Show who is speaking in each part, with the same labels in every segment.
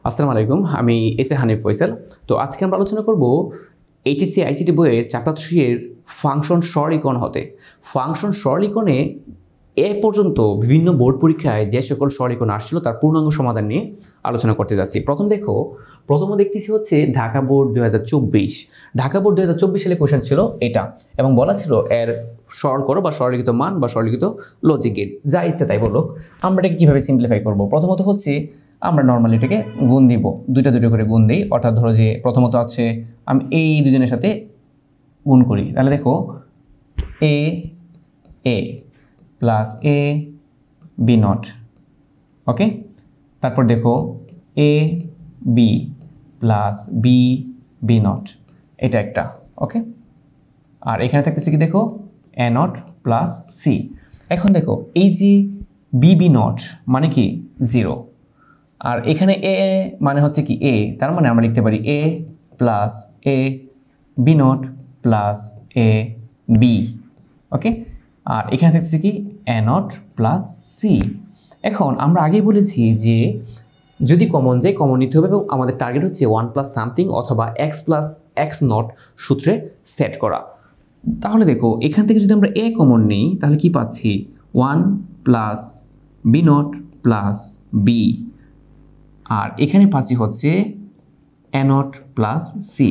Speaker 1: আসসালামু আলাইকুম, আমি এইচ এ হানিফ ফয়সাল। তো আজকে আমরা আলোচনা করব এইচএসসি আইসিটি বইয়ের চ্যাপ্টার 3 এর ফাংশন সরলীকরণ হতে। ফাংশন সরলীকরণে এ পর্যন্ত বিভিন্ন বোর্ড পরীক্ষায় যে সকল সরলীকরণ আসছিল তার পূর্ণাঙ্গ সমাধান নিয়ে আলোচনা করতে যাচ্ছি। প্রথম দেখতেছি হচ্ছে ঢাকা বোর্ড 2024। ঢাকা বোর্ড 2024 সালে কোয়েশ্চেন ছিল এটা, এবং বলা ছিল এর সরল করো বা সরলীকৃত মান বা সরলীকৃত লজিক গেট, যা ইচ্ছা তাই বলো। আমরা এটাকে কীভাবে সিম্পলিফাই করব? প্রথমত হচ্ছে আমরা নর্মালি এটাকে গুণ দিব, দুইটা করে গুণ দিই। অর্থাৎ ধরো যে প্রথমত হচ্ছে আমি এই দুজনের সাথে গুণ করি, তাহলে দেখো A A plus A B not, okay. তারপর দেখো A B plus B B not, এটা একটা, ওকে। আর এখানে থাকতেছে কি দেখো এ নট প্লাস সি। এখন দেখো এই যে বি বি নট মানে কি 0, আর এখানে এ মানে হচ্ছে কি এ, তার মানে আমরা লিখতে পারি A plus A B not plus A B, okay. আর এখানে থাকছে কি এ নট প্লাস সি। এখন আমরা আগেই বলেছি যে যদি কমন যায় কমন নিতে হবে, এবং আমাদের টার্গেট হচ্ছে 1 প্লাস সামথিং অথবা এক্স প্লাস এক্স নট সূত্রে সেট করা। তাহলে দেখো এখান থেকে যদি আমরা এ কমন নিই তাহলে কি পাচ্ছি 1 plus B not plus B, আর এখানে পাচ্ছি হচ্ছে এ নট প্লাস সি।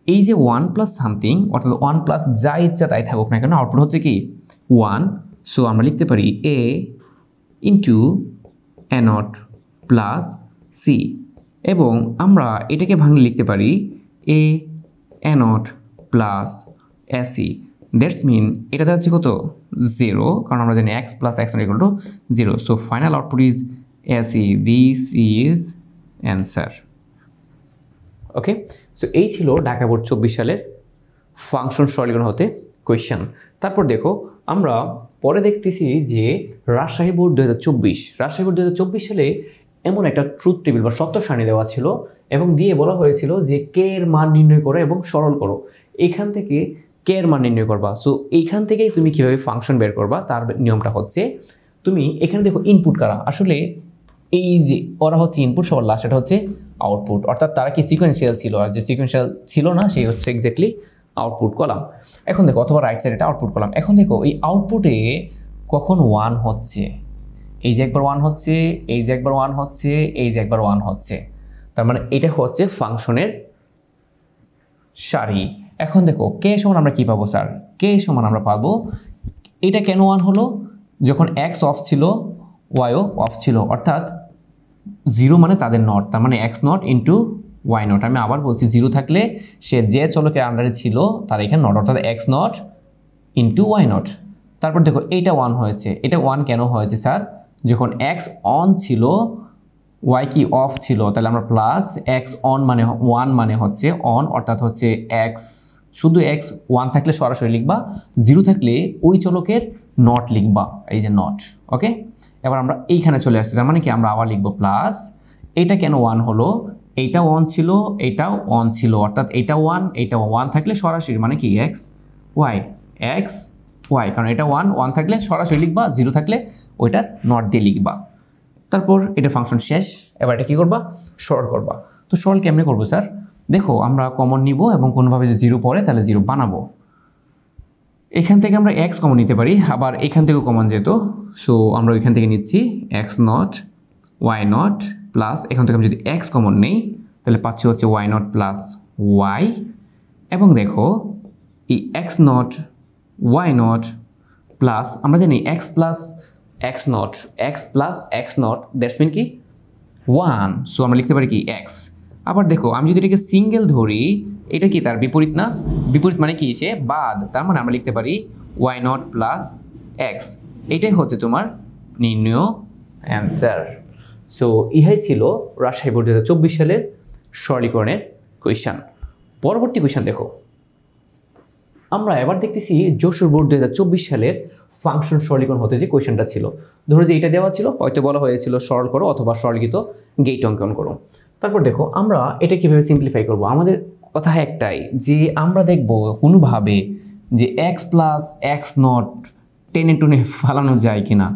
Speaker 1: এই যে 1 প্লাস সামথিং অর্থাৎ 1 প্লাস যা ইচ্ছা তাই থাকুক না কেন, আউটপুট হচ্ছে কি 1। সো আমরা লিখতে পারি A into A not plus C, এবং আমরা এটাকে ভাঙলে লিখতে পারি A not plus AC. That's mean এটা যাচ্ছে কত 0, কারণ আমরা জানি X plus X not equal to 0। So final output is AC. This is answer, okay. So এই ছিল ঢাকা বোর্ড 24 সালের ফাংশন সরলীকরণ হতে কোয়েশ্চেন। তারপর দেখো আমরা পরে দেখতেছি যে রাজশাহী বোর্ড 2024 সালে এমন একটা ট্রুথ টেবিল বা সত্য সারণী দেওয়া ছিল, এবং দিয়ে বলা হয়েছিল যে কে এর মান নির্ণয় করো এবং সরল করো। এখান থেকে কে এর মান নির্ণয় করবা। সো এইখান থেকেই তুমি কিভাবে ফাংশন বের করবা তার নিয়মটা হচ্ছে, তুমি এখানে দেখো ইনপুট কারা, আসলে এই যে ওরা হচ্ছে ইনপুট, সবার লাস্ট এটা হচ্ছে আউটপুট। অর্থাৎ তারা কি সিকোয়েন্সিয়াল ছিল, আর যে সিকোয়েন্সিয়াল ছিল না সেই হচ্ছে এক্স্যাক্টলি আউটপুট কলাম। এখন দেখো অথবা রাইট সাইড এটা আউটপুট কলাম। এখন দেখো এই আউটপুটে কখন 1 হচ্ছে, এই যে একবার 1 হচ্ছে, এই যে একবার 1 হচ্ছে, এই যে একবার 1 হচ্ছে, তার মানে এটা হচ্ছে ফাংশনের সারি। এখন দেখো কে সমান আমরা কি পাবো স্যার? কে সমান আমরা পাবো, এটা কেন 1 হলো, যখন এক্স অফ ছিল ওয়াইও অফ ছিল, অর্থাৎ 0 মানে তাদের নট, তার মানে X not into Y not. আমি আবার বলছি 0 থাকলে সে যে চলকের আন্ডারে ছিল তার এখানে নট, অর্থাৎ X not into Y not. তারপর দেখো এইটা 1 হয়েছে, এটা 1 কেন হয়েছে স্যার? যখন এক্স অন ছিল ওয়াই কি অফ ছিল, তাহলে আমরা প্লাস এক্স অন মানে 1 মানে হচ্ছে অন, অর্থাৎ হচ্ছে এক্স, শুধু এক্স 1 থাকলে সরাসরি লিখবা, 0 থাকলে ওই চলকের নট লিখবা, এই যে নট, ওকে। এবার আমরা এইখানে চলে আসছি, তার মানে কি আমরা আবার লিখবো প্লাস, এইটা কেন 1 হলো, এইটাও অন ছিল এইটাও অন ছিল, অর্থাৎ এইটা 1 এইটাও 1 থাকলে সরাসরি মানে কি এক্স ওয়াই, কারণ এটা 1 থাকলে সরাসরি লিখবা, 0 থাকলে ওইটার নট দিয়ে লিখবা। তারপর এটা ফাংশন শেষ। এবার এটা কি করবা, সরল করবা। তো সরল কেমনে করবো স্যার? দেখো আমরা কমন নিব এবং কোনোভাবে যে 0 পড়ে তাহলে 0 বানাবো। এখান থেকে আমরা এক্স কমন নিতে পারি, আবার এখান থেকেও কমন যেত। সো আমরা এখান থেকে নিচ্ছি X not Y not plus, এখান থেকে আমি যদি এক্স কমন নেই তাহলে পাচ্ছি হচ্ছে ওয়াই নট প্লাস ওয়াই, এবং দেখো এই X not Y not plus, আমরা জানি X plus X not that's mean কি 1। সো আমরা লিখতে পারি কি এক্স। আবার দেখো আমি যদি এটাকে সিঙ্গেল ধরি, এটা কি তার বিপরীত না? বিপরীত মানে কি সে বাদ, তার মানে আমরা লিখতে পারি ওয়াই নট প্লাস এক্স। এটাই হচ্ছে তোমার নির্ণয় অ্যান্সার। সো ইহাই ছিল রাজশাহী বোর্ড 2024 সালের সরলীকরণের কোয়েশ্চেন। পরবর্তী কোয়েশ্চেন দেখো, আমরা এবার দেখতেছি যশোর বোর্ড 2024 সালের ফাংশন সরলীকরণ হতে যে কোয়েশ্চেনটা ছিল। ধরো যে এটা দেওয়া ছিল, হয়তো বলা হয়েছিল সরল করো অথবা সরলীকৃত গেট অঙ্কন করো। তারপর দেখো আমরা এটা কিভাবে সিম্পলিফাই করব। আমাদের কথা একটাই যে আমরা দেখব কোনোভাবে যে এক্স প্লাস এক্স নট টেনে টুনে ফালানো যায় কিনা।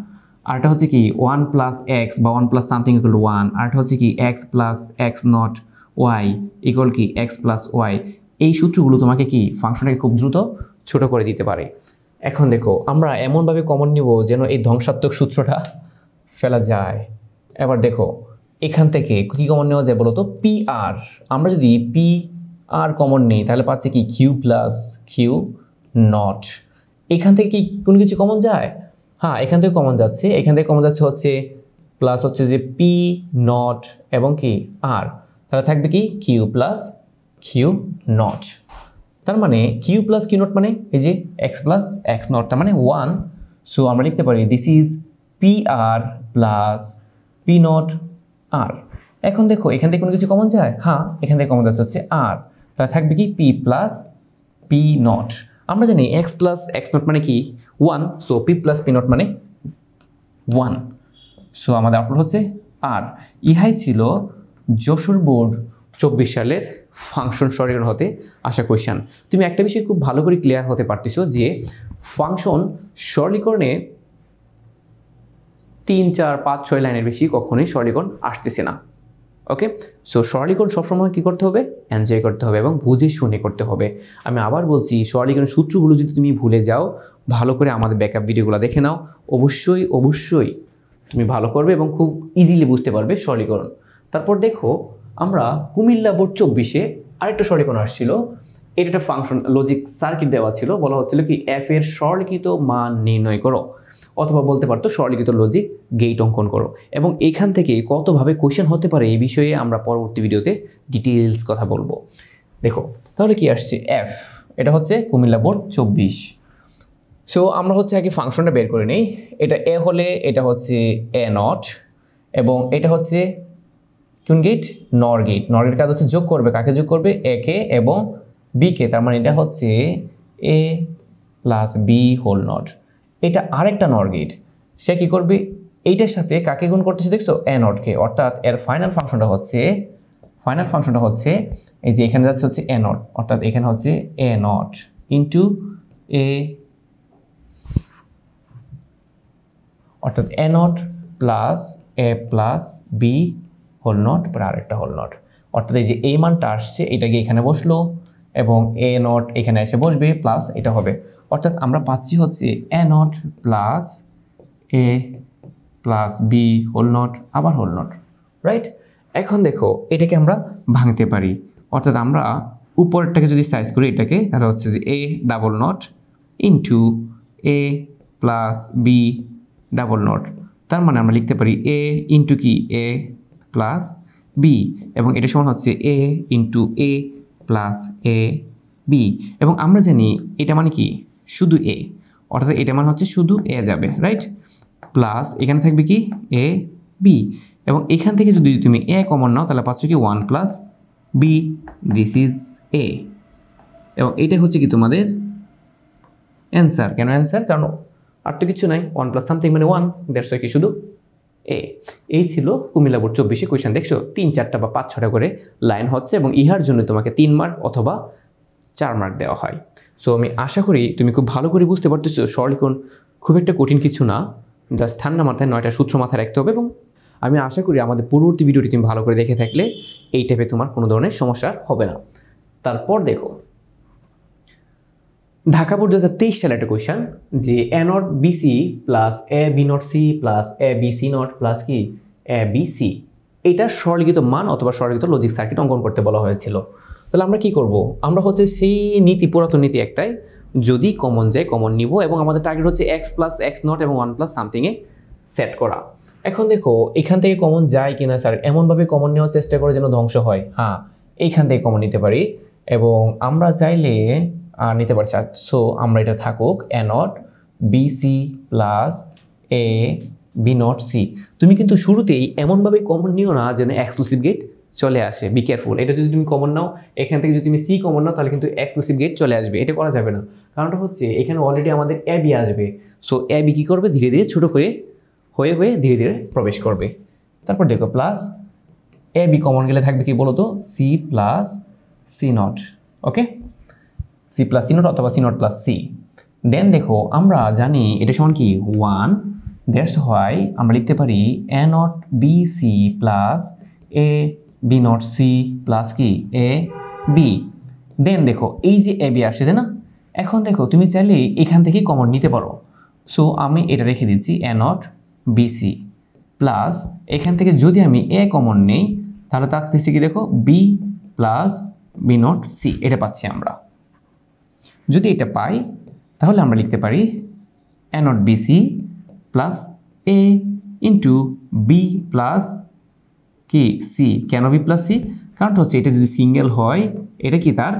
Speaker 1: আরটা হচ্ছে কি 1 প্লাস এক্স বা 1 প্লাস সামথিং ইকুয়াল টু 1, আরটা হচ্ছে কি X plus X not Y equal কি এক্স প্লাস ওয়াই। এই সূত্রগুলো তোমাকে কি ফাংশনটাকে খুব দ্রুত ছোট করে দিতে পারে। এখন দেখো আমরা এমনভাবে কমন নিব যেন এই ধ্বংসাত্মক সূত্রটা ফেলা যায়। এবার দেখো এখান থেকে কি কমন নেওয়া যায় বলো তো, পি আর। আমরা যদি পি আর কমন নিই তাহলে পাচ্ছি কি কিউ প্লাস কিউ নট। এখান থেকে কি কোনো কিছু কমন যায়? হ্যাঁ, এখান থেকে কমন যাচ্ছে। এখান থেকে কমন যাচ্ছে হচ্ছে প্লাস হচ্ছে যে পি নট এবং কি আর, তাহলে থাকবে কি কিউ প্লাস কিউ নট। তার মানে কিউ প্লাস কিউ নট মানে এই যে এক্স প্লাস এক্স নট, তার মানে 1। সো আমরা লিখতে পারি this is P R plus P not R. এখন দেখো এখান থেকে কোনো কিছু কমন যায়? হ্যাঁ, এখান থেকে কমন যাচ্ছে হচ্ছে আর, তাহলে থাকবে কি পি প্লাস পি নট। আমরা জানি এক্স প্লাস এক্স নট মানে কি 1, so P plus P not মানে 1। সো আমাদের আউটপুট হচ্ছে আর। ইহাই ছিল যশোর বোর্ড 24 সালের ফাংশন সরলীকরণ হতে আসা কোয়েশ্চেন। তুমি একটা বিষয় খুব ভালো করে ক্লিয়ার হতে পারতেছো যে ফাংশন সরলীকরণে 3, 4, 5, 6 লাইনের বেশি কখনোই সরলীকরণ আসতেছে না। ওকে, সো সরলীকরণ সবসময় কী করতে হবে? এনজয় করতে হবে এবং বুঝে শুনে করতে হবে। আমি আবার বলছি, সরলীকরণ সূত্রগুলো যদি তুমি ভুলে যাও, ভালো করে আমাদের ব্যাকআপ ভিডিওগুলো দেখে নাও, অবশ্যই অবশ্যই তুমি ভালো করবে এবং খুব ইজিলি বুঝতে পারবে সরলীকরণ। তারপর দেখো আমরা কুমিল্লা বোর্ড 24-এ আরেকটা সরলীকরণ আসছিল। এটা একটা ফাংশন লজিক সার্কিট দেওয়া ছিল, বলা হচ্ছিল কি এফ এর সরলিখিত মান নির্ণয় করো, অথবা বলতে পারতো সরলিখিত লজিক গেট অঙ্কন করো। এবং এখান থেকে কতভাবে কোয়েশ্চেন হতে পারে এই বিষয়ে আমরা পরবর্তী ভিডিওতে ডিটেলস কথা বলবো। দেখো তাহলে কি আসছে এফ, এটা হচ্ছে কুমিল্লা বোর্ড 24। সো আমরা হচ্ছে আগে ফাংশনটা বের করে নিই। এটা এ হলে এটা হচ্ছে এ নট এবং এটা হচ্ছে কোন গেট? নর গেট। নর গেট কাজ হচ্ছে যোগ করবে, কাকে যোগ করবে? এ কে এবং বি কে, তার মানে এটা হচ্ছে A plus B whole not. এটা আরেকটা নর গেট, সে কি করবে? এইটার সাথে কাকে গুণ করতেছে দেখছো? এ নটকে, অর্থাৎ এর ফাইনাল ফাংশনটা হচ্ছে এই যে এখানে যাচ্ছে হচ্ছে এ নট, অর্থাৎ এখানে হচ্ছে এ নট ইন্টু এ, অর্থাৎ A not plus A plus B whole not পর আরেকটা হোল নট। অর্থাৎ এই যে এই মানটা আসছে এটা গিয়ে এখানে বসলো এবং এ নট এখানে এসে বসবে প্লাস এটা হবে, অর্থাৎ আমরা পাচ্ছি হচ্ছে A not plus A plus B whole not আবার হোল নট, রাইট? এখন দেখো এটাকে আমরা ভাঙতে পারি, অর্থাৎ আমরা উপরেরটাকে যদি সাইজ করি এটাকে, তাহলে হচ্ছে যে A double not into A plus B double not. তার মানে আমরা লিখতে পারি এ ইন্টু কি এ প্লাস বি, এবং এটা সমান হচ্ছে এ into A plus A B. এবং আমরা জানি এটা মানে কি শুধু এ, অর্থাৎ এটা মানে হচ্ছে শুধু এ যাবে, রাইট? প্লাস এখানে থাকবে কি এ বি, এবং এখান থেকে যদি তুমি এ কমন নাও তাহলে পাচ্ছ কি 1 plus B, this is A. এবং এইটা হচ্ছে কি তোমাদের অ্যান্সার। কেন অ্যান্সার? কারণ আর তো কিছু নাই, 1 প্লাস সামথিং মানে 1, দ্যাটস কি শুধু এ। এই ছিল কুমিল্লা বোর্ড 24 কোয়েশ্চেন। দেখছো 3, 4টা বা 5, 6টা করে লাইন হচ্ছে এবং ইহার জন্য তোমাকে 3 মার্ক অথবা 4 মার্ক দেওয়া হয়। সো আমি আশা করি তুমি খুব ভালো করে বুঝতে পারতেছো সরলীকরণ খুব একটা কঠিন কিছু না, জাস্ট ঠান্ডা মাথায় 9টা সূত্র মাথায় রাখতে হবে। এবং আমি আশা করি আমাদের পূর্ববর্তী ভিডিওটি তুমি ভালো করে দেখে থাকলে এই টাইপে তোমার কোনো ধরনের সমস্যা হবে না। তারপর দেখো ঢাকা বোর্ড 2023 সালে একটা কোয়েশ্চেন যে A not BC plus A B not C plus A B C not plus কি এ বি সি, এটার সরলীকৃত মান অথবা সরলীকৃত লজিক সার্কিট অঙ্কন করতে বলা হয়েছিল। তাহলে আমরা কি করব? আমরা হচ্ছে সেই নীতি, পুরাতন নীতি একটাই, যদি কমন যায় কমন নিব এবং আমাদের টার্গেট হচ্ছে এক্স প্লাস এক্স নট এবং 1 প্লাস সামথিংয়ে সেট করা। এখন দেখো এখান থেকে কমন যায় কিনা স্যার, এমনভাবে কমন নেওয়ার চেষ্টা করে যেন ধ্বংস হয়। হ্যাঁ, এইখান থেকে কমন নিতে পারি এবং আমরা চাইলে নিতে পারছি। সো আমরা এটা থাকুক A not B C plus A B not C. তুমি কিন্তু শুরুতেই এমনভাবে কমন নিও না যেন এক্সক্লুসিভ গেট চলে আসে, বি কেয়ারফুল। এটা যদি তুমি কমন নাও, এখান থেকে যদি তুমি সি কমন নাও তাহলে কিন্তু এক্সক্লুসিভ গেট চলে আসবে, এটা করা যাবে না। কারণটা হচ্ছে এখানে অলরেডি আমাদের এ বি আসবে, সো এ বি কী করবে? ধীরে ধীরে ছোটো করে হয়ে ধীরে ধীরে প্রবেশ করবে। তারপর দেখো প্লাস এ বি কমন গেলে থাকবে কি বলো তো? C plus C not. Okay, C plus C not অথবা C not plus C. Then দেখো আমরা জানি এটা সমান কি 1 দ্যাটস হোয়াই আমরা লিখতে পারি A not B C plus A B not C plus কি এ বি। দেন দেখো এই যে এ বি আসছে তাই না, এখন দেখো তুমি চাইলে এখান থেকে কমন নিতে পারো। সো আমি এটা রেখে দিচ্ছি এ নট বি সি প্লাস এখান থেকে যদি আমি এ কমন নেই তাহলে থাকতেছে কি দেখো B plus B not C, এটা পাচ্ছি আমরা। যদি এটা পাই তাহলে আমরা লিখতে পারি A not B C plus A into B plus কি সি। কেন বি প্লাস সি? কারণটা হচ্ছে এটা যদি সিঙ্গেল হয় এটা কি তার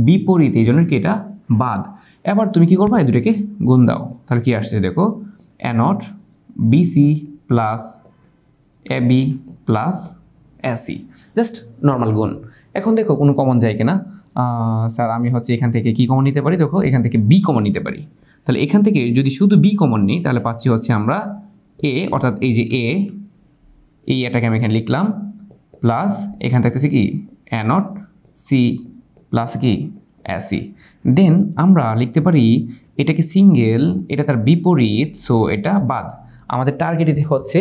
Speaker 1: বিপরীত, এই জন্য কি এটা বাদ। এবার তুমি কি করবা, এই দুটোকে গুণ দাও, তাহলে কি আসছে দেখো A not B C plus A B plus A C, just normal গুণ। এখন দেখো কোনো কমন যায় কিনা। স্যার আমি হচ্ছে এখান থেকে কি কমন নিতে পারি, দেখো এখান থেকে বি কমন নিতে পারি। তাহলে এখান থেকে যদি শুধু বি কমন নিই তাহলে পাচ্ছি হচ্ছে আমরা এ, অর্থাৎ এই যে এই এটাকে আমি এখানে লিখলাম প্লাস এখান থাকতেছে কি এ নট সি প্লাস কি এ সি। দেন আমরা লিখতে পারি এটাকে সিঙ্গেল, এটা তার বিপরীত, সো এটা বাদ। আমাদের টার্গেট হচ্ছে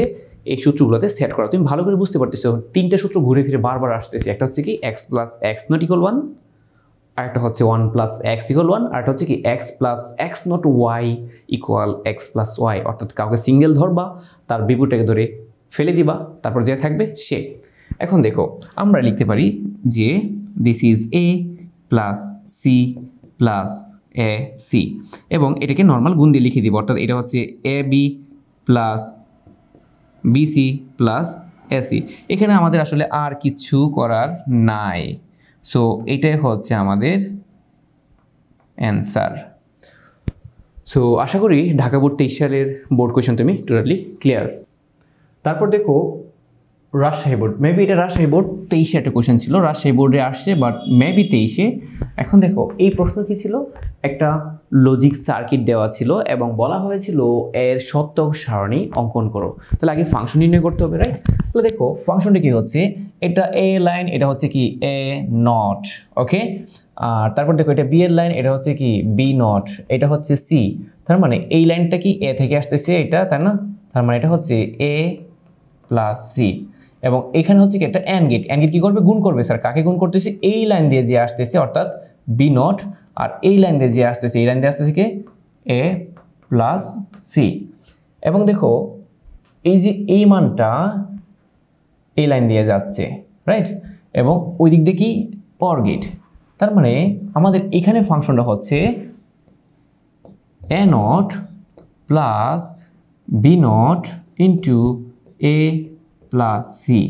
Speaker 1: এই সূত্রগুলোতে সেট করা। তুমি ভালো করে বুঝতে পারতেছো, তিনটা সূত্র ঘুরে ফিরে বারবার আসতেছে। একটা হচ্ছে কি X plus X not equal 1, আর একটা হচ্ছে 1 প্লাস এক্স ইকুয়াল 1, আর একটা হচ্ছে কি X plus X not Y equal X plus Y. অর্থাৎ কাউকে সিঙ্গেল ধরবা, তার বিপরীতটাকে ধরে ফেলে দিবা, তারপর যে থাকবে সে। এখন দেখো আমরা লিখতে পারি যে this is A plus C plus A C, এবং এটাকে নর্মাল গুণ দিয়ে লিখে দিব। অর্থাৎ এটা হচ্ছে A B plus BC plus AC. এখানে আমাদের আসলে আর কিছু করার নাই, সো এটাই হচ্ছে আমাদের অ্যান্সার। সো আশা করি ঢাকা বোর্ড 23 সালের বোর্ড কোয়েশন তুমি টোটালি ক্লিয়ার। তারপর দেখো রাজশাহী বোর্ড, মেবি এটা রাজশাহী বোর্ড 23-এ একটা কোয়েশন ছিল, রাজশাহী বোর্ডে আসছে বাট মেবি 23-এ। এখন দেখো এই প্রশ্ন কি ছিল, একটা লজিক সার্কিট দেওয়া ছিল এবং বলা হয়েছিল এর সত্যক সারণী অঙ্কন করো। তাহলে আগে ফাংশন নির্ণয় করতে হবে, রাইট? তাহলে দেখো ফাংশনটা কি হচ্ছে, এটা এ লাইন, এটা হচ্ছে কি এ নট, ওকে। আর তারপর দেখো এটা বি এর লাইন, এটা হচ্ছে কি বি নট, এটা হচ্ছে সি। তার মানে এই লাইনটা কি এ থেকে আসতেছে এটা, তাই না? তার মানে এটা হচ্ছে এ প্লাস সি, এবং এখানে হচ্ছে কি একটা অ্যান্ড গেট। অ্যান্ড গেট কি করবে, গুণ করবে। স্যার কাকে গুণ করতেছে, এই লাইন দিয়ে যে আসতেছে অর্থাৎ বি নট, আর এই লাইন দিয়ে যে আসতেছে, এই লাইন দিয়ে আসতেছে কি এ প্লাস সি। এবং দেখো এই যে এই মানটা এই লাইন দিয়ে যাচ্ছে, রাইট? এবং ওই দিক দিয়ে কি অর গেট। তার মানে আমাদের এখানে ফাংশনটা হচ্ছে A not plus B not into A plus C,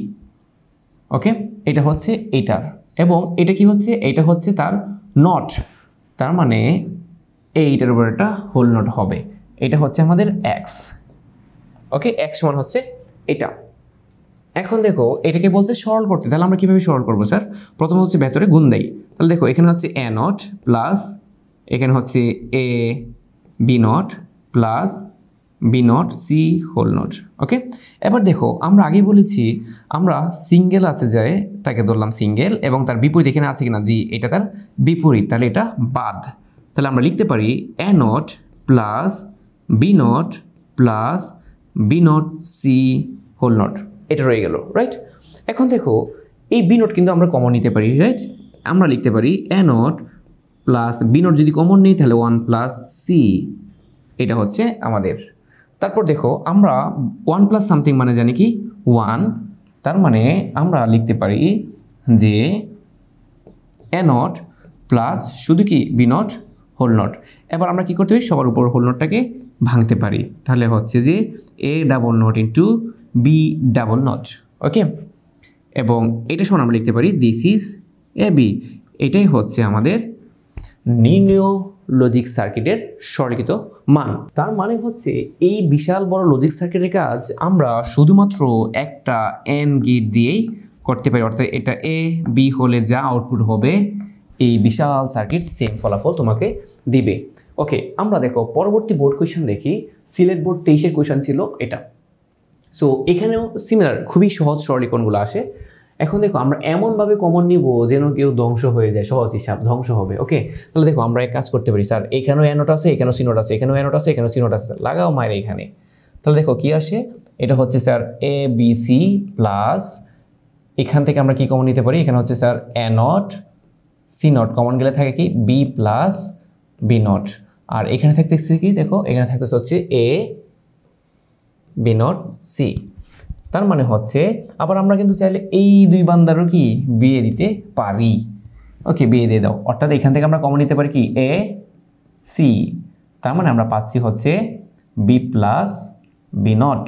Speaker 1: okay. এটা হচ্ছে এটার, এবং এটা কি হচ্ছে, এটা হচ্ছে তার নট, তার মানে এইটার উপর একটা হোল নট হবে। এটা হচ্ছে আমাদের এক্স, ওকে। এক্স সমান হচ্ছে এটা। এখন দেখো এটাকে বলছে সরল করতে, তাহলে আমরা কীভাবে সরল করবো স্যার? প্রথম হচ্ছে ভেতরে গুণ দেই। তাহলে দেখো এখানে হচ্ছে এ নট প্লাস এখানে হচ্ছে A B not plus B not C whole not, okay. এবার দেখো আমরা আগেই বলেছি আমরা সিঙ্গেল আছে যায় তাকে ধরলাম সিঙ্গেল, এবং তার বিপরীত এখানে আছে কিনা জি, এটা তার বিপরীত, তাহলে এটা বাদ। তাহলে আমরা লিখতে পারি A not plus B not plus B not C whole not, এটা রয়ে গেল, রাইট? এখন দেখো এই বি নট কিন্তু আমরা কমন নিতে পারি, রাইট? আমরা লিখতে পারি A not plus B not যদি কমন নিই তাহলে 1 প্লাস সি, এটা হচ্ছে আমাদের। তারপর দেখো আমরা 1 প্লাস সামথিং মানে জানি কি 1, তার মানে আমরা লিখতে পারি যে এ নট প্লাস শুধু কি বি নট হোল নট। এবার আমরা কি করতে পারি, সবার উপর হোল নটটাকে ভাঙতে পারি, তাহলে হচ্ছে যে A double not into B double not, okay. এবং এটা সমান আমরা লিখতে পারি দিস ইজ এ বি। এটাই হচ্ছে আমাদের নির্ণয় লজিক সার্কিটের সরলীকৃত মান। তার মানে হচ্ছে এই বিশাল বড় লজিক সার্কিটের কাজ আমরা শুধুমাত্র একটা এন্ড গেট দিয়েই করতে পারি, অর্থাৎ এটা এ বি হলে যা আউটপুট হবে এই বিশাল সার্কিট সেম ফলাফল তোমাকে দিবে, ওকে। আমরা দেখো পরবর্তী বোর্ড কোয়েশন দেখি, সিলেট বোর্ড 23-এর কোয়েশন ছিল এটা। সো এখানেও সিমিলার, খুবই সহজ সরলীকরণগুলো আসে। এখন দেখো আমরা এমনভাবে কমন নিব যেন কেউ ধ্বংস হয়ে যায়, সহজ হিসাব ধ্বংস হবে, ওকে। তাহলে দেখো আমরা এক কাজ করতে পারি, স্যার এখানেও এ নোট আছে, এখানেও সি নোট আছে, এখানেও এ নোট আছে, এখানেও সি নোট আছে, লাগাও মায়ের এখানে। তাহলে দেখো কি আসে, এটা হচ্ছে sir A B C plus, এখান থেকে আমরা কি কমন নিতে পারি, এখানে হচ্ছে sir A not C not, common গেলে থাকে কি বি প্লাস বি নট, আর এখানে থাকতেছে কি দেখো, এখানে থাকতেছে হচ্ছে এ বি নট সি। তার মানে হচ্ছে আবার আমরা কিন্তু চাইলে এই দুই বান্দারও কি বিয়ে দিতে পারি। ওকে, বিয়ে দিয়ে দাও, অর্থাৎ এখান থেকে আমরা কমন নিতে পারি কি এ সি, তার মানে আমরা পাচ্ছি হচ্ছে বি প্লাস বি নট,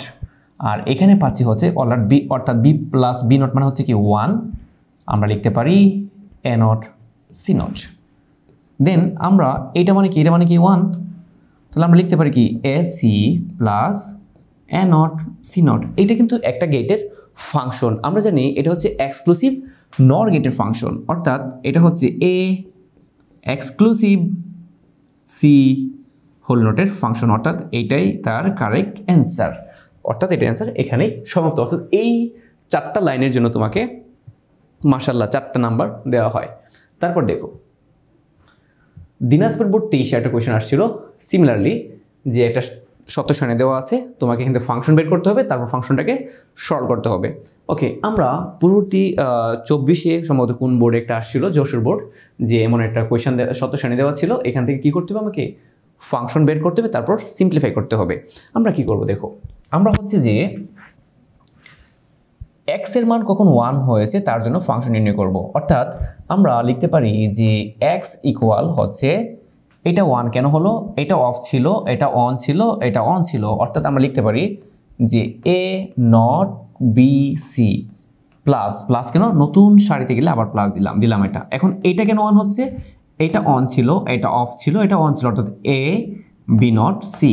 Speaker 1: আর এখানে পাচ্ছি হচ্ছে বি, অর্থাৎ বি প্লাস বি নট মানে হচ্ছে কি 1, আমরা লিখতে পারি এ নট সি নট। দেন আমরা এটা মানে কি, এটা মানে কি 1, তাহলে আমরা লিখতে পারি কি A C plus A not C not. এটা কিন্তু একটা গেটের ফাংশন, আমরা জানি এটা হচ্ছে এক্সক্লুসিভ নর গেটের ফাংশন, অর্থাৎ এটা হচ্ছে এ এক্সক্লুসিভ সি হোল নটের ফাংশন, অর্থাৎ এইটাই তার কারেক্ট অ্যান্সার, অর্থাৎ এটার অ্যান্সার এখানেই সমাপ্ত। অর্থাৎ এই 4টা লাইনের জন্য তোমাকে মাশাআল্লাহ 4টা নাম্বার দেওয়া হয়। তারপর দেখো দিনাজপুর বোর্ড 23 একটা কোয়েশ্চেন আসছিল সিমিলারলি, যে একটা সত্য সারণী দেওয়া আছে, তোমাকে কিন্তু ফাংশন বের করতে হবে, তারপর ফাংশনটাকে সলভ করতে হবে। ওকে, আমরা পূর্ববর্তী 24-এ সম্ভবত কোন বোর্ডে একটা আসছিল, যশোর বোর্ড, যে এমন একটা কোয়েশ্চেন সত্য সারণী দেওয়া ছিল, এখান থেকে কি করতে হবে, আমাকে ফাংশন বের করতে হবে, তারপর সিম্পলিফাই করতে হবে। আমরা কি করব দেখো, আমরা হচ্ছে যে x এর মান কখন 1 হয়েছে তার জন্য ফাংশন নির্ণয় করব, অর্থাৎ আমরা লিখতে পারি যে x ইকুয়াল হচ্ছে, এটা 1 কেন হলো, এটা অফ ছিল, এটা অন ছিল, এটা অন ছিল, অর্থাৎ আমরা লিখতে পারি যে A not B C plus, plus কেন, নতুন সারিতে গেলে আবার প্লাস দিলাম এটা। এখন এটা কেন 1 হচ্ছে, এটা অন ছিল, এটা অফ ছিল, এটা অন ছিল, অর্থাৎ এ বি নট সি,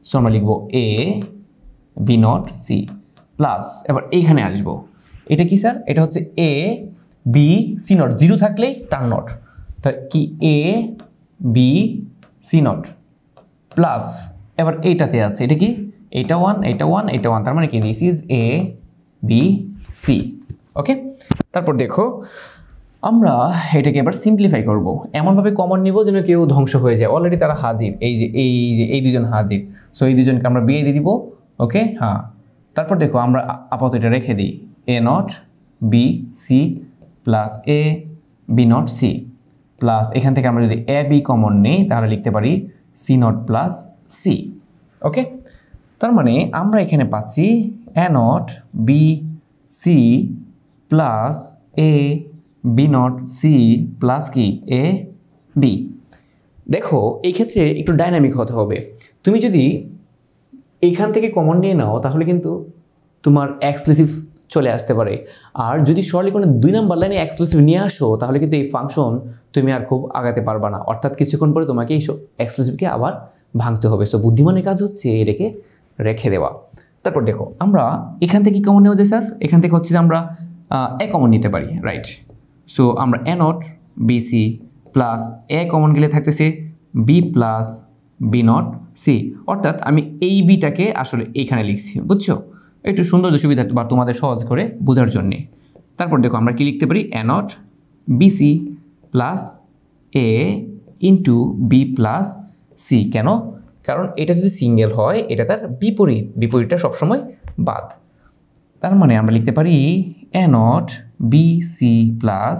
Speaker 1: সো আমরা লিখব এ বি নট সি প্লাস, এবার এইখানে আসবো, এটা কি স্যার, এটা হচ্ছে এ বি সি নট, 0 থাকলেই তার নট, তার কি A B C not plus, এবার এইটাতে আছে, এটা কি, এটা 1, এটা 1, এটা 1, তার মানে কি this is A B C. Okay, তারপর দেখো আমরা এটাকে এবার সিম্পলিফাই করব, এমনভাবে কমন নিব যেন কেউ ধ্বংস হয়ে যায়, অলরেডি তারা হাজির, এই দুজন হাজির, সো এই দুজনকে আমরা বিয়ে দিয়ে দিব। ওকে, হ্যাঁ, তারপর দেখো আমরা আপাতত এটা রেখে দিই, A not B C plus A B not C plus, এখান থেকে আমরা যদি এ বি কমন নিই তাহলে লিখতে পারি C not plus C. Okay, তার মানে আমরা এখানে পাচ্ছি A not B C plus A B not C plus কি এ বি। দেখো এই ক্ষেত্রে একটু ডাইনামিক হতে হবে, তুমি যদি এইখান থেকে কমন নিয়ে নাও তাহলে কিন্তু তোমার এক্সক্লুসিভ চলে আসতে পারে, আর যদি সরলীকরণের 2 নাম্বার লাইনে এক্সক্লুসিভ নিয়ে আসো তাহলে কিন্তু এই ফাংশন তুমি আর খুব আগাতে পারবা না, অর্থাৎ কিছুক্ষণ পরে তোমাকে এই এক্সক্লুসিভকে আবার ভাঙতে হবে। সো বুদ্ধিমানের কাজ হচ্ছে এটাকে রেখে দেওয়া। তারপর দেখো আমরা এখান থেকে কি কমন নেওয়া যায় স্যার, এখান থেকে হচ্ছে যে আমরা এ কমন নিতে পারি, রাইট। সো আমরা A not B C plus A common গেলে থাকতেছে B plus B not C, অর্থাৎ আমি এই বিটাকে আসলে এইখানে লিখছি, বুঝছো, একটু সুন্দর সুবিধা বা তোমাদের সহজ করে বোঝার জন্যে। তারপর দেখো আমরা কি লিখতে পারি, A not B C plus A into B plus C, কেন, কারণ এটা যদি সিঙ্গেল হয় এটা তার বিপরীতটা সবসময় বাদ, তার মানে আমরা লিখতে পারি A not B C plus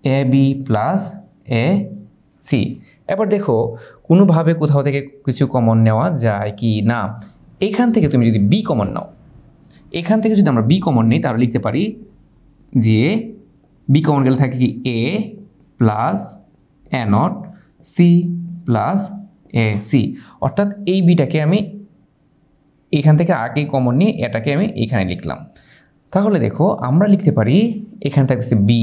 Speaker 1: A B plus A C. এবার দেখো কোনোভাবে কোথাও থেকে কিছু কমন নেওয়া যায় কি না, এখান থেকে তুমি যদি বি কমন নাও, এখান থেকে যদি আমরা বি কমন নিই তাহলে লিখতে পারি যে বি কমন গেলে থাকে কি A plus A not C plus A C, অর্থাৎ এই বিটাকে আমি এখান থেকে আগে কমন নিয়ে এটাকে আমি এখানে লিখলাম। তাহলে দেখো আমরা লিখতে পারি এখানে থাকছে B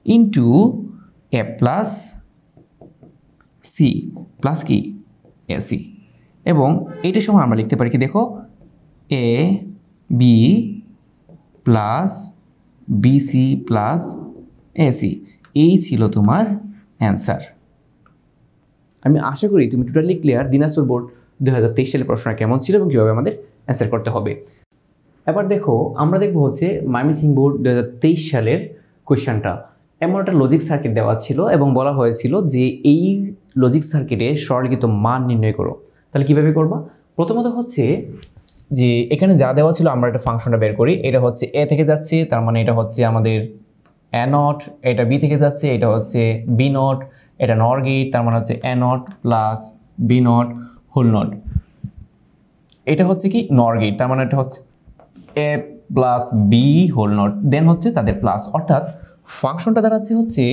Speaker 1: into A plus C plus কি এ সি, এবং এইটার সময় আমরা লিখতে পারি কি দেখো A B plus B C plus A C, এই ছিল তোমার অ্যান্সার। আমি আশা করি তুমি টোটালি ক্লিয়ার দিনাজপুর বোর্ড 2023 সালের প্রশ্নটা কেমন ছিল এবং কীভাবে আমাদের অ্যান্সার করতে হবে। এবার দেখো আমরা দেখবো হচ্ছে ময়মনসিংহ বোর্ড 2023 সালের কোয়েশ্চেনটা। এমন একটা লজিক সার্কিট দেওয়া ছিল এবং বলা হয়েছিল যে এই লজিক সার্কিটে সরলীকৃত মান নির্ণয় করো। তাহলে কীভাবে করবা, প্রথমত হচ্ছে যে এখানে যা দেওয়া ছিল আমরা একটা ফাংশনটা বের করি। এটা হচ্ছে এ থেকে যাচ্ছে, তার মানে এটা হচ্ছে আমাদের এ নট, এটা বি থেকে যাচ্ছে, এটা হচ্ছে বি নট, এটা নর গেট, তার মানে হচ্ছে A not plus B not whole not. এটা হচ্ছে কি নর গেট, তার মানে এটা হচ্ছে A plus B whole not, then হচ্ছে তাদের প্লাস, অর্থাৎ ফাংশনটা দাঁড়াচ্ছে হচ্ছে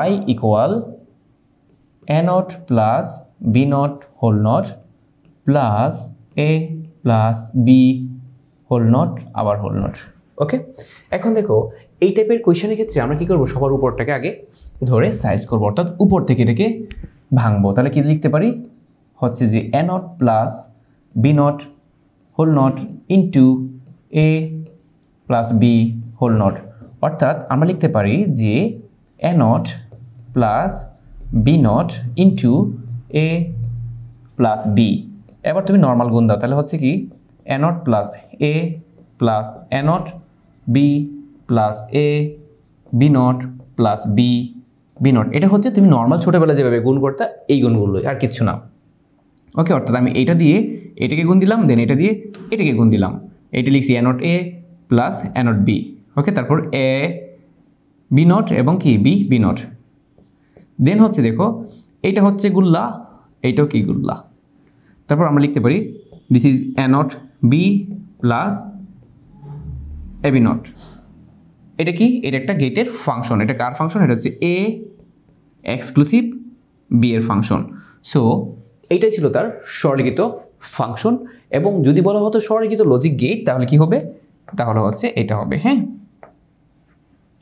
Speaker 1: y equal A not plus B not whole not plus A plus B whole not আবার হোল নট। ওকে, এখন দেখো এই টাইপের কোয়েশনের ক্ষেত্রে আমরা কি করব, সবার উপরটাকে আগে ধরে সাইজ করব, অর্থাৎ উপর থেকে এটাকে ভাঙবো। তাহলে কি লিখতে পারি হচ্ছে যে A not plus B not whole not into A plus B whole not, অর্থাৎ আমরা লিখতে পারি যে A not plus B not into A plus B. এবার তুমি নর্মাল গুণ দাও, তাহলে হচ্ছে কি A not plus A plus A not B plus A B not plus B B not. এটা হচ্ছে তুমি নর্মাল ছোটোবেলা যেভাবে গুণ করতে, এই গুণগুলো আর কিচ্ছু না। ওকে, অর্থাৎ আমি এইটা দিয়ে এটাকে গুণ দিলাম, দেন এটা দিয়ে এটাকে গুণ দিলাম, এইটা লিখছি A not A plus A not B. Okay, তারপর এ বি নট এবং কি বি বি নট, দেন হচ্ছে দেখো এইটা হচ্ছে গুল্লা, এইটাও কি গুল্লা। তারপর আমরা লিখতে পারি this is A not B plus A B not. এটা কি, এটা একটা গেটের ফাংশন। এটা কার ফাংশন, এটা হচ্ছে এ এক্সক্লুসিভ বি এর ফাংশন। সো এইটাই ছিল তার সরলিখিত ফাংশন, এবং যদি বলা হতো সরলিখিত লজিক গেট তাহলে কি হবে, তাহলে হচ্ছে এটা হবে। হ্যাঁ,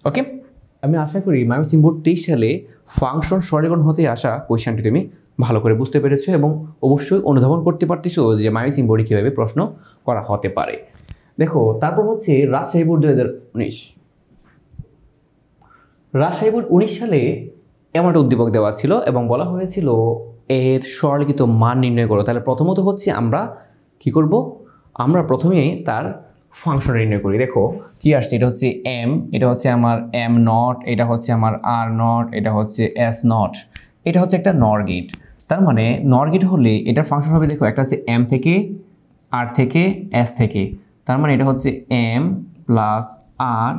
Speaker 1: ওকে, আমি আশা করি ময়মনসিংহ বোর্ড 23 সালে ফাংশন সরলীকরণ হতে আসা কোয়েশ্চেনটি তুমি ভালো করে বুঝতে পেরেছো এবং অবশ্যই অনুধাবন করতে পারতেছো যে ময়মনসিংহ বোর্ডে কীভাবে প্রশ্ন করা হতে পারে। দেখো তারপর হচ্ছে রাজশাহী বোর্ড 2019। রাজশাহী বোর্ড 19 সালে এমন একটা উদ্দীপক দেওয়া ছিল এবং বলা হয়েছিল এর সরলীকৃত মান নির্ণয় করো। তাহলে প্রথমত হচ্ছে আমরা কি করব, আমরা প্রথমে তার ফাংশন নির্ণয় করি। দেখো কি আসছে, এটা হচ্ছে এম, এটা হচ্ছে আমার এম নট, এটা হচ্ছে আমার আর নট, এটা হচ্ছে এস নট, এটা হচ্ছে একটা নর গেট। তার মানে নর গেট হলে এটার ফাংশন হবে, দেখো একটা হচ্ছে এম থেকে, আর থেকে, এস থেকে, তার মানে এটা হচ্ছে M plus R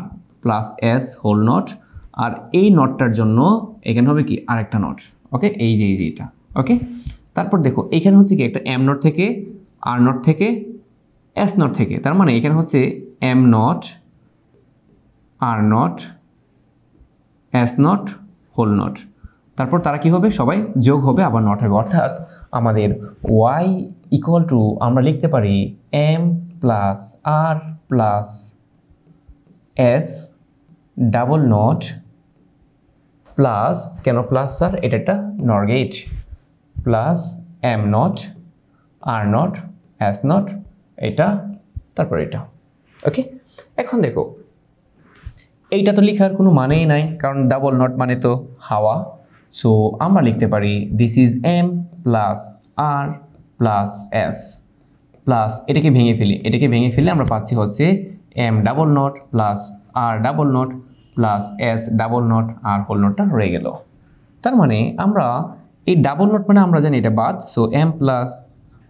Speaker 1: plus S whole not, আর এই নটটার জন্য এখানে হবে কি আরেকটা নট। ওকে, এই যে এটা। ওকে, তারপর দেখো এখানে হচ্ছে কি একটা এম নট থেকে, আর নট থেকে, এস নট থেকে, তার মানে এখানে হচ্ছে M not, R not, S not, whole not. তারপর তারা কি হবে, সবাই যোগ হবে আবার নট হবে, অর্থাৎ আমাদের ওয়াই ইকুয়াল টু আমরা লিখতে পারি M plus R plus S double not plus, কেন প্লাস স্যার, এটা একটা NOR gate, plus M not, R not, S not, এটা, তারপর এটা। ওকে, এখন দেখো এইটা তো লেখার কোনো মানেই নাই, কারণ ডাবল নট মানে তো হাওয়া। সো আমরা লিখতে পারি this is M plus R plus S plus, এটাকে ভেঙে ফেলি, এটাকে ভেঙে ফেলে আমরা পাচ্ছি হচ্ছে M double not plus R double not plus S double not, আর হোল নটটা রয়ে গেল। তার মানে আমরা এই ডাবল নট মানে আমরা জানি এটা বাদ। So M plus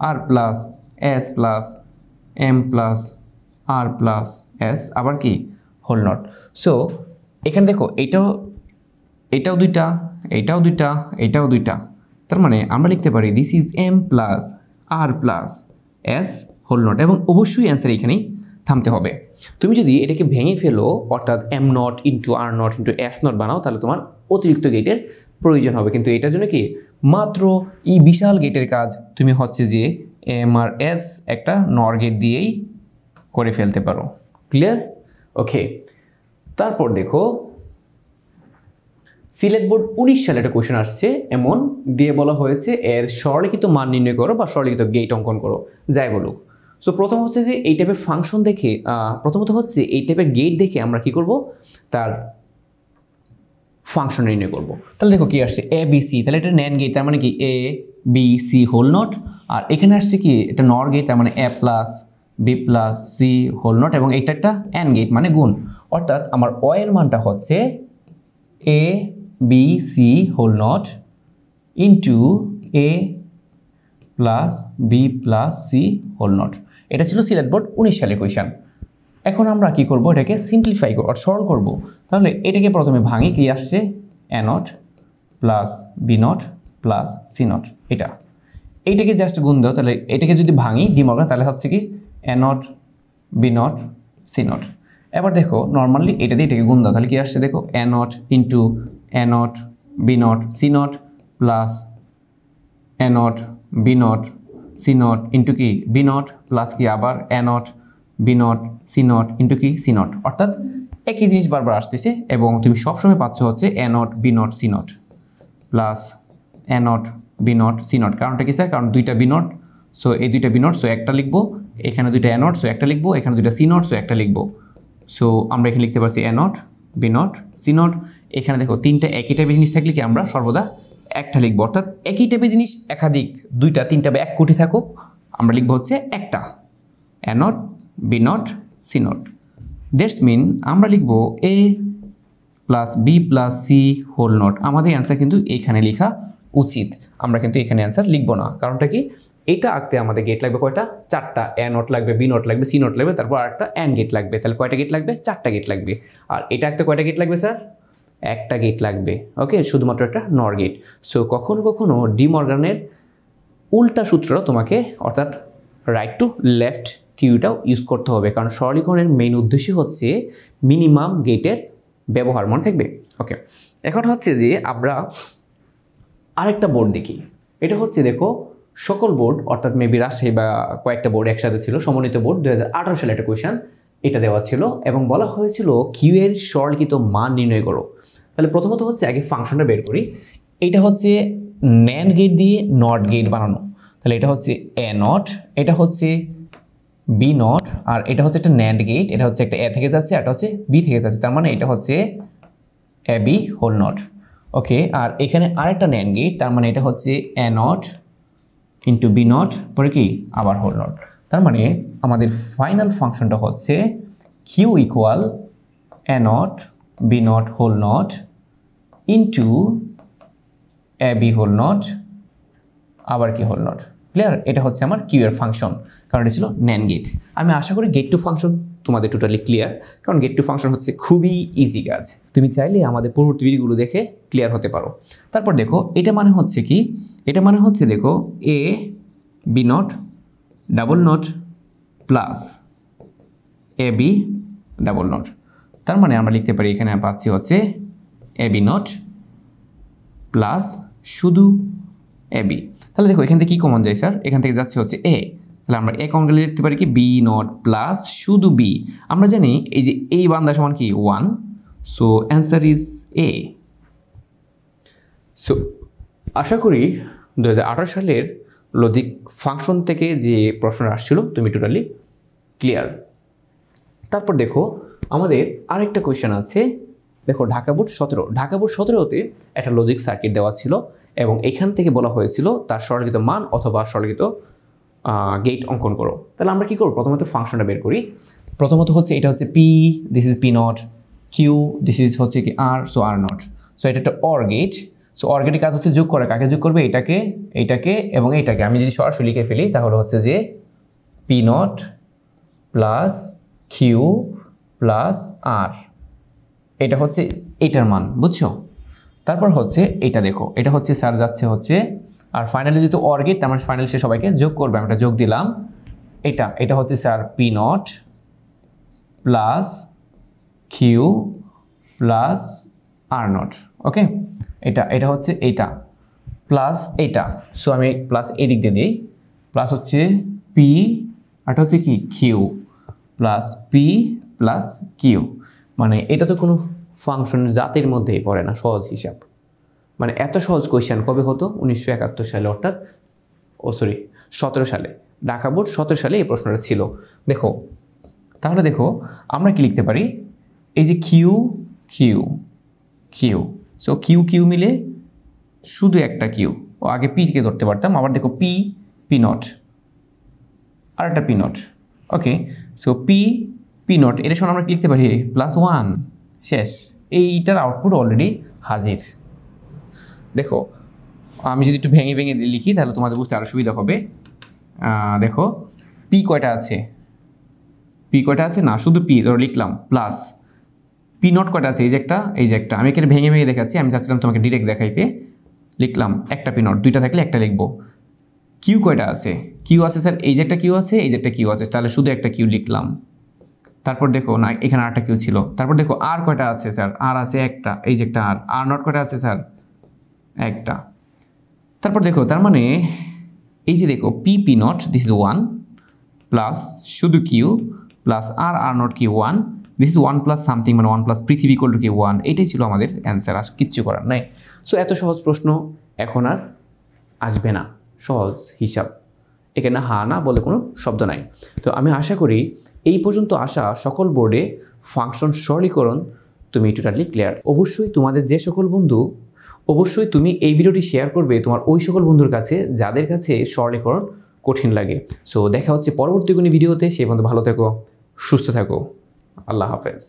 Speaker 1: R plus S plus M plus R plus S আবার কি হোল নট। সো এখানে দেখো এটাও দুইটা, এটাও দুইটা, এটাও দুইটা, তার মানে আমরা লিখতে পারি this is M plus R plus S whole not, এবং অবশ্যই অ্যান্সার এখানেই থামতে হবে। তুমি যদি এটাকে ভেঙে ফেলো, অর্থাৎ am not into are not into S not বানাও, তাহলে তোমার অতিরিক্ত গেটের প্রয়োজন হবে। কিন্তু এটার জন্য কি মাত্র এই বিশাল গেটের কাজ তুমি হচ্ছে যে এম আর এস একটা নর গেট দিয়েই করে ফেলতে পারো। ক্লিয়ার? ওকে, তারপর দেখো সিলেট বোর্ড 19 সালে একটা কোয়েশ্চেন আসছে, এমন দিয়ে বলা হয়েছে এর সরলীকৃত মান নির্ণয় করো বা সরলীকৃত গেট অঙ্কন করো, যাই বলুক। সো প্রথম হচ্ছে যে এই টাইপের ফাংশন দেখে, প্রথমত হচ্ছে এই টাইপের গেট দেখে আমরা কি করব, তার ফাংশন নির্ণয় করব। তাহলে দেখো কি আসছে এ বি সি, তাহলে এটা ন্যান্ড গেট, তার মানে কি A B C whole not, আর এখানে আসছে কি এটা নর গেট, তার মানে A plus B plus C whole not, এবং এটা একটা অ্যান্ড গেট মানে গুণ, অর্থাৎ আমার ও এর মানটা হচ্ছে A B C whole not into A plus B plus C whole not. এটা ছিল সিলেট বোর্ড 19 সালের কোয়েশ্চেন। এখন আমরা কি করব, এটাকে সিম্পলিফাই করব, সরল করব। তাহলে এটাকে প্রথমে ভাঙি, কি আসছে A not plus B not plus C not. এইটাকে জাস্ট গুণ দাও, তাহলে এটাকে যদি ভাঙি ডি মর্গান, তাহলে হচ্ছে কি A not B not C not. এবার দেখো নর্মালি এটা দিয়ে এটাকে গুণ দাও, তাহলে কি আসছে দেখো A not into A not B not C not plus A not B not C not into কি বি নট প্লাস কি আবার A not B not C not into কি সি নট। অর্থাৎ একই জিনিস বারবার আসতেছে এবং তুমি সবসময় পাচ্ছ হচ্ছে A not B not C not plus A not B not C not. কারণটা কি স্যার? কারণ দুইটা বি নট, সো এই দুইটা বি নট, সো একটা লিখবো। এখানে দুইটা এ নট, সো একটা লিখবো। এখানে দুইটা সি নট, সো একটা লিখবো। সো আমরা এখানে লিখতে পারছি A not B not C not. এখানে দেখো তিনটা একই টাইপের জিনিস থাকলে কি আমরা সর্বদা একটা লিখবো। অর্থাৎ একই টাইপের জিনিস একাধিক, দুইটা তিনটা বা এক কোটি থাকুক, আমরা লিখবো হচ্ছে একটা A not B not C not. That's mean আমরা লিখবো A plus B plus C whole not. আমাদের অ্যান্সার কিন্তু এইখানে লেখা উচিত, আমরা কিন্তু এখানে অ্যান্সার লিখবো না। কারণটা কি, এটা আঁকতে আমাদের গেট লাগবে কয়টা? চারটা। এ নট লাগবে, বি নট লাগবে, সি নট লাগবে, তারপর আরেকটা অ্যান্ড গেট লাগবে। তাহলে কয়টা গেট লাগবে? চারটা গেট লাগবে। আর এটা আঁকতে কয়টা গেট লাগবে স্যার? একটা গেট লাগবে। ওকে, শুধুমাত্র একটা নর গেট। সো কখনো কখনো ডি মর্গানের উল্টা সূত্রটা তোমাকে, অর্থাৎ রাইট টু লেফট থিওরিটাও ইউজ করতে হবে, কারণ সরলীকরণের মেইন উদ্দেশ্য হচ্ছে মিনিমাম গেটের ব্যবহার, মনে থাকবে। ওকে, এখন হচ্ছে যে আমরা আরেকটা বোর্ড দেখি। এটা হচ্ছে দেখো সকল বোর্ড, অর্থাৎ মেবি রাজশাহী বা কয়েকটা বোর্ড একসাথে ছিল, সমন্বিত বোর্ড 2018 সালে একটা কোয়েশ্চেন এটা দেওয়া ছিল এবং বলা হয়েছিল কিউ এর সরলীকৃত মান নির্ণয় করো। তাহলে প্রথমত হচ্ছে আগে ফাংশনটা বের করি। এটা হচ্ছে ন্যান্ড গেট দিয়ে নট গেট বানানো। তাহলে এটা হচ্ছে এ নট, এটা হচ্ছে বি নট, আর এটা হচ্ছে একটা ন্যান্ড গেট। এটা হচ্ছে একটা এ থেকে যাচ্ছে, এটা হচ্ছে বি থেকে যাচ্ছে, তার মানে এটা হচ্ছে এ বি হোল নট। ওকে, আর এখানে আরেকটা ন্যান্ড গেট, তার মানে এটা হচ্ছে A not into B not, পরে কি আবার হোল নট। তার মানে আমাদের ফাইনাল ফাংশনটা হচ্ছে Q equal A not B not whole not into A B whole not আবার কি হোল নট। ক্লিয়ার? এটা হচ্ছে আমার কিউ এর ফাংশন, কারণ এটা ছিল ন্যান্ড গেট। আমি আশা করি গেট টু ফাংশন তোমাদের টোটালি ক্লিয়ার, কারণ গেট টু ফাংশন হচ্ছে খুবই ইজি কাজ। তুমি চাইলে আমাদের পরবর্তী ভিডিওগুলো দেখে ক্লিয়ার হতে পারো। তারপর দেখো এটা মানে হচ্ছে কি, এটা মানে হচ্ছে দেখো A B not double not plus A B double not. তার মানে আমরা লিখতে পারি এখানে পাচ্ছি হচ্ছে এ বি নট প্লাস শুধু এ বি। তাহলে দেখো এখান থেকে কী কমন যায় স্যার? এখান থেকে যাচ্ছে হচ্ছে এ, তাহলে আমরা এ কমন গেলে লিখতে পারি কি বি নট প্লাস শুধু বি। আমরা জানি এই যে এই বান্দা সমান কি 1, so answer is A. So আশা করি 2018 সালের লজিক ফাংশন থেকে যে প্রশ্ন আসছিল তুমি টোটালি ক্লিয়ার। তারপর দেখো আমাদের আরেকটা কোয়েশ্চেন আছে। দেখো ঢাকা বোর্ড 17, ঢাকা বোর্ড 17তে একটা লজিক সার্কিট দেওয়া ছিল এবং এখান থেকে বলা হয়েছিল তার সরলীকৃত মান অথবা সরলীকৃত গেট অঙ্কন করো। তাহলে আমরা কি করব? প্রথমত ফাংশনটা বের করি। প্রথমত হচ্ছে এটা হচ্ছে P, this is P not, Q, this is হচ্ছে কি R, so R not. So এটা একটা অর গেট। সো অর গেটের কাজ হচ্ছে যোগ করা। কাকে যোগ করবে? এটাকে, এইটাকে এবং এইটাকে। আমি যদি সরাসরি লিখে ফেলি তাহলে হচ্ছে যে P not plus Q plus R, এটা হচ্ছে এটার মান, বুঝছো? তারপর হচ্ছে এটা দেখো, এটা হচ্ছে স্যার যাচ্ছে হচ্ছে, আর ফাইনালি যেহেতু অর গেট তার মানে ফাইনালি সে সবাইকে যোগ করবে, আমরা যোগ দিলাম। এটা হচ্ছে sir P not plus Q plus R not. Okay, এটা হচ্ছে এইটা প্লাস এইটা, সো আমি প্লাস এই দিক দিয়ে দিই, প্লাস হচ্ছে পি, আর হচ্ছে কি Q plus P plus Q. মানে এটা তো কোনো ফাংশন জাতির মধ্যেই পড়ে না, সহজ হিসাব। মানে এত সহজ কোয়েশ্চেন কবে হতো? 1971 সালে, অর্থাৎ 17 সালে। ঢাকা বোর্ড 17 সালে এই প্রশ্নটা ছিল। দেখো তাহলে দেখো আমরা কি লিখতে পারি? এই যে Q Q Q, so Q Q মিলে শুধু একটা কিউ, ও আগে পি থেকে ধরতে পারতাম। আবার দেখো পি পি নট আর একটা P not. Okay, so P P not, এর সঙ্গে আমরা লিখতে পারি +1, শেষ। এইটার আউটপুট অলরেডি হাজির। দেখো আমি যদি একটু ভেঙে ভেঙে লিখি তাহলে তোমাদের বুঝতে আরও সুবিধা হবে। দেখো পি কয়টা আছে, পি কয়টা আছে না, শুধু পি ধরো লিখলাম, প্লাস পি নট কয়টা আছে, এই যে একটা, এই যে একটা। আমি এখানে ভেঙে ভেঙে দেখাচ্ছি, আমি চাচ্ছিলাম তোমাকে ডিরেক্ট দেখাইতে। লিখলাম একটা পি নট, দুইটা থাকলে একটা লিখবো। কিউ কয়টা আছে, কিউ আছে স্যার, এই যে একটা কিউ আছে, এই যে একটা কিউ আছে, তাহলে শুধু একটা কিউ লিখলাম। তারপর দেখো না এখানে আরটা কিউ ছিল। তারপর দেখো আর কয়টা আছে স্যার, আর আছে একটা, এই যে একটা আর। আর নট কয়টা আছে স্যার, একটা। তারপর দেখো তার মানে এই যে দেখো P P not this is 1 plus শুধু Q plus R R not কি 1, দিস ইজ 1 প্লাস সামথিং, মানে 1 প্লাস পৃথিবী ইকুয়াল টু কি 1। এটাই ছিল আমাদের অ্যান্সার, আর কিচ্ছু করার নাই। সো এত সহজ প্রশ্ন এখন আর আসবে না, সহজ হিসাব, এখানে হা না বলে কোনো শব্দ নাই। তো আমি আশা করি এই পর্যন্ত আসা সকল বোর্ডে ফাংশন সরলীকরণ তুমি টোটালি ক্লিয়ার। অবশ্যই তোমাদের যে সকল বন্ধু, অবশ্যই তুমি এই ভিডিওটি শেয়ার করবে তোমার ওই সকল বন্ধুর কাছে যাদের কাছে সরলীকরণ কঠিন লাগে। সো দেখা হচ্ছে পরবর্তী কোনো ভিডিওতে, সেই পর্যন্ত ভালো থেকো, সুস্থ থাকো, আল্লাহ হাফেজ।